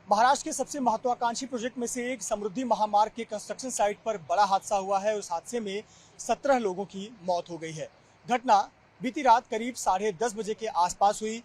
महाराष्ट्र के सबसे महत्वाकांक्षी प्रोजेक्ट में से एक समृद्धि महामार्ग के कंस्ट्रक्शन साइट पर बड़ा हादसा हुआ है। उस हादसे में 17 लोगों की मौत हो गई है। घटना बीती रात करीब 10:30 बजे के आसपास हुई।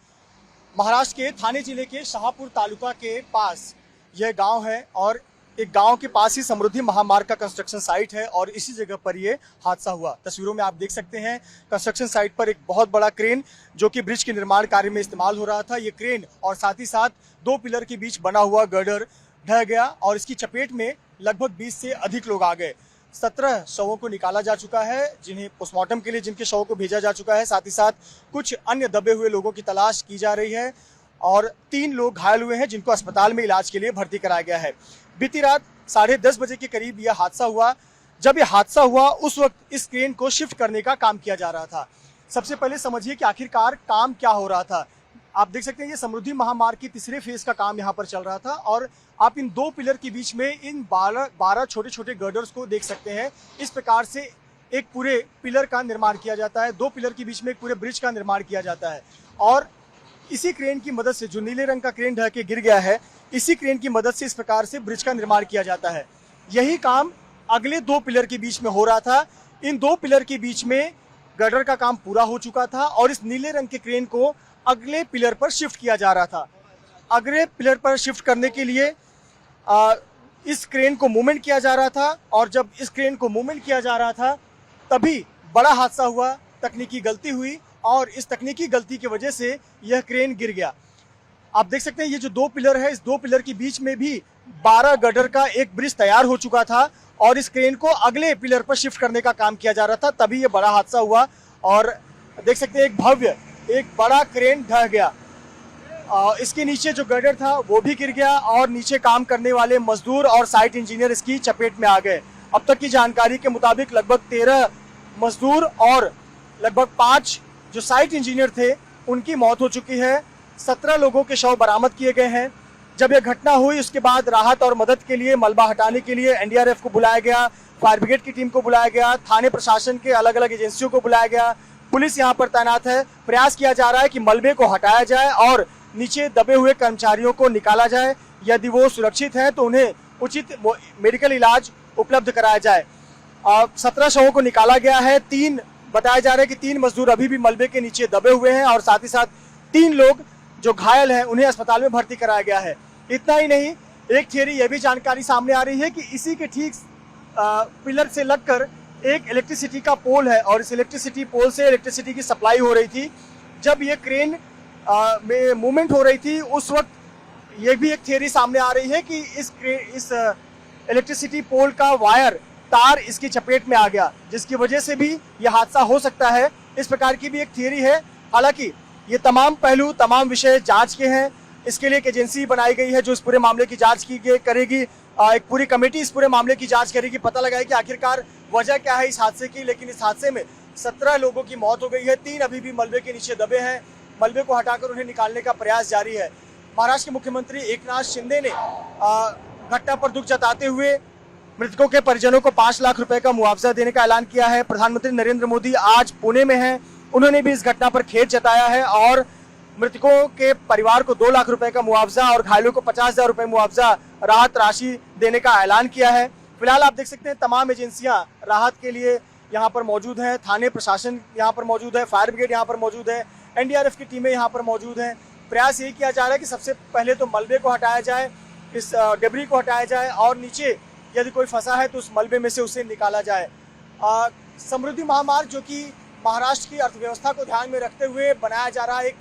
महाराष्ट्र के थाने जिले के शाहपुर तालुका के पास यह गांव है और एक गांव के पास ही समृद्धि महामार्ग का कंस्ट्रक्शन साइट है और इसी जगह पर यह हादसा हुआ। तस्वीरों में आप देख सकते हैं कंस्ट्रक्शन साइट पर एक बहुत बड़ा क्रेन जो कि ब्रिज के निर्माण कार्य में इस्तेमाल हो रहा था। ये क्रेन और साथ ही साथ 2 पिलर के बीच बना हुआ गर्डर ढह गया और इसकी चपेट में लगभग 20 से अधिक लोग आ गए। 17 शवों को निकाला जा चुका है, जिन्हें पोस्टमार्टम के लिए जिनके शवों को भेजा जा चुका है। साथ ही साथ कुछ अन्य दबे हुए लोगों की तलाश की जा रही है और 3 लोग घायल हुए हैं जिनको अस्पताल में इलाज के लिए भर्ती कराया गया है। बीती रात 10:30 बजे के करीब यह हादसा हुआ। जब यह हादसा हुआ उस वक्त इस क्रेन को शिफ्ट करने का काम किया जा रहा था। सबसे पहले समझिए कि आखिरकार काम क्या हो रहा था। आप देख सकते हैं ये समृद्धि महामार्ग की तीसरे फेज का काम यहाँ पर चल रहा था और आप इन 2 पिलर के बीच में इन 12 छोटे छोटे गर्डर्स को देख सकते हैं। इस प्रकार से एक पूरे पिलर का निर्माण किया जाता है। 2 पिलर के बीच में एक पूरे ब्रिज का निर्माण किया जाता है और इसी क्रेन की मदद से, जो नीले रंग का क्रेन ढह के गिर गया है, इसी क्रेन की मदद से इस प्रकार से ब्रिज का निर्माण किया जाता है। यही काम अगले 2 पिलर के बीच में हो रहा था। इन 2 पिलर के बीच में गर्डर का काम पूरा हो चुका था और इस नीले रंग के क्रेन को अगले पिलर पर शिफ्ट किया जा रहा था। अगले पिलर पर शिफ्ट करने के लिए इस क्रेन को मूवमेंट किया जा रहा था और जब इस क्रेन को मूवमेंट किया जा रहा था तभी बड़ा हादसा हुआ। तकनीकी गलती हुई और इस तकनीकी गलती की वजह से यह क्रेन गिर गया। आप देख सकते हैं ये जो 2 पिलर है, इस 2 पिलर के बीच में भी 12 गर्डर का एक ब्रिज तैयार हो चुका था और इस क्रेन को अगले पिलर पर शिफ्ट करने का काम किया जा रहा था। तभी ये बड़ा हादसा हुआ और देख सकते हैं एक बड़ा क्रेन ढह गया। इसके नीचे जो गर्डर था वो भी गिर गया और नीचे काम करने वाले मजदूर और साइट इंजीनियर इसकी चपेट में आ गए। अब तक की जानकारी के मुताबिक लगभग 13 मजदूर और लगभग 5 जो साइट इंजीनियर थे उनकी मौत हो चुकी है। 17 लोगों के शव बरामद किए गए हैं। जब यह घटना हुई उसके बाद राहत और मदद के लिए, मलबा हटाने के लिए एनडीआरएफ को बुलाया गया, फायर ब्रिगेड की टीम को बुलाया गया, थाने प्रशासन के अलग अलग एजेंसियों को बुलाया गया, पुलिस यहाँ पर तैनात है। प्रयास किया जा रहा है कि मलबे को हटाया जाए और नीचे दबे हुए कर्मचारियों को निकाला जाए। यदि वो सुरक्षित हैं तो उन्हें उचित मेडिकल इलाज उपलब्ध कराया जाए। 17 शवों को निकाला गया है। बताया जा रहा है कि 3 मजदूर अभी भी मलबे के नीचे दबे हुए हैं और साथ ही साथ 3 लोग जो घायल हैं उन्हें अस्पताल में भर्ती कराया गया है। इतना ही नहीं, एक थियरी यह भी जानकारी सामने आ रही है कि इसी के ठीक पिलर से लगकर एक इलेक्ट्रिसिटी का पोल है और इस इलेक्ट्रिसिटी पोल से इलेक्ट्रिसिटी की सप्लाई हो रही थी। जब ये क्रेन में मूवमेंट हो रही थी उस वक्त ये भी एक थियरी सामने आ रही है कि इस इलेक्ट्रिसिटी पोल का वायर, तार इसकी चपेट में आ गया, जिसकी वजह से भी यह हादसा हो सकता है। इस प्रकार की भी एक थियरी है। हालांकि ये तमाम पहलू, तमाम विषय जांच के हैं। इसके लिए एक एजेंसी बनाई गई है जो इस पूरे मामले की जांच करेगी। एक पूरी कमेटी इस पूरे मामले की जांच करेगी, पता लगाएगी कि आखिरकार वजह क्या है इस हादसे की। लेकिन इस हादसे में 17 लोगों की मौत हो गई है। 3 अभी भी मलबे के नीचे दबे हैं। मलबे को हटाकर उन्हें निकालने का प्रयास जारी है। महाराष्ट्र के मुख्यमंत्री एकनाथ शिंदे ने घटना पर दुख जताते हुए मृतकों के परिजनों को 5 लाख रुपए का मुआवजा देने का ऐलान किया है। प्रधानमंत्री नरेंद्र मोदी आज पुणे में हैं। उन्होंने भी इस घटना पर खेद जताया है और मृतकों के परिवार को 2 लाख रुपए का मुआवजा और घायलों को 50,000 रुपए मुआवजा राहत राशि देने का ऐलान किया है। फिलहाल आप देख सकते हैं तमाम एजेंसियां राहत के लिए यहाँ पर मौजूद हैं। थाने प्रशासन यहाँ पर मौजूद है, फायर ब्रिगेड यहाँ पर मौजूद है, एनडीआरएफ की टीमें यहाँ पर मौजूद हैं। प्रयास यही किया जा रहा है कि सबसे पहले तो मलबे को हटाया जाए, इस डेब्री को हटाया जाए और नीचे यदि कोई फंसा है तो उस मलबे में से उसे निकाला जाए। समृद्धि महामार्ग जो कि महाराष्ट्र की अर्थव्यवस्था को ध्यान में रखते हुए बनाया जा रहा है, एक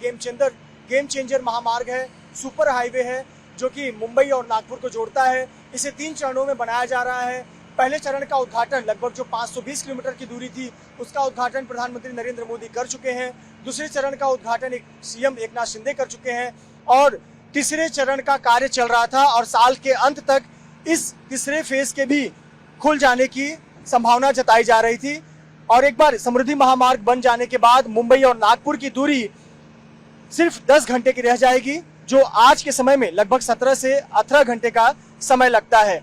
गेम चेंजर महामार्ग है, सुपर हाईवे है जो कि मुंबई और नागपुर को जोड़ता है। इसे 3 चरणों में बनाया जा रहा है। पहले चरण का उद्घाटन लगभग जो 520 किलोमीटर की दूरी थी उसका उद्घाटन प्रधानमंत्री नरेंद्र मोदी कर चुके हैं। दूसरे चरण का उद्घाटन सीएम एकनाथ शिंदे कर चुके हैं और तीसरे चरण का कार्य चल रहा था और साल के अंत तक इस तीसरे फेज के भी खुल जाने की संभावना जताई जा रही थी। और एक बार समृद्धि महामार्ग बन जाने के बाद मुंबई और नागपुर की दूरी सिर्फ 10 घंटे की रह जाएगी, जो आज के समय में लगभग 17 से 18 घंटे का समय लगता है।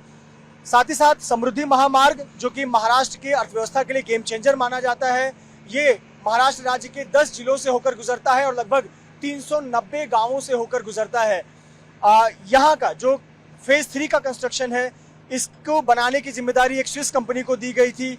साथ ही साथ समृद्धि महामार्ग जो कि महाराष्ट्र की अर्थव्यवस्था के लिए गेम चेंजर माना जाता है, ये महाराष्ट्र राज्य के 10 जिलों से होकर गुजरता है और लगभग 390 गांवों से होकर गुजरता है। यहाँ का जो फेज 3 का कंस्ट्रक्शन है, इसको बनाने की जिम्मेदारी एक स्विस कंपनी को दी गई थी।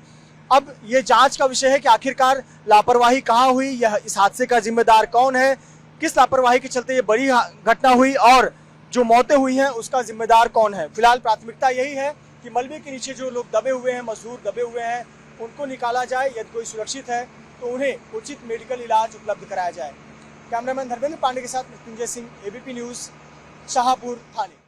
अब ये जांच का विषय है कि आखिरकार लापरवाही कहाँ हुई, यह इस हादसे का जिम्मेदार कौन है, किस लापरवाही के चलते ये बड़ी घटना हुई और जो मौतें हुई हैं उसका जिम्मेदार कौन है। फिलहाल प्राथमिकता यही है कि मलबे के नीचे जो लोग दबे हुए हैं, मजदूर दबे हुए हैं, उनको निकाला जाए। यदि कोई सुरक्षित है तो उन्हें उचित मेडिकल इलाज उपलब्ध कराया जाए। कैमरामैन धर्मेंद्र पांडे के साथ मृत्युंजय सिंह, एबीपी न्यूज़, शाहपुर थाने।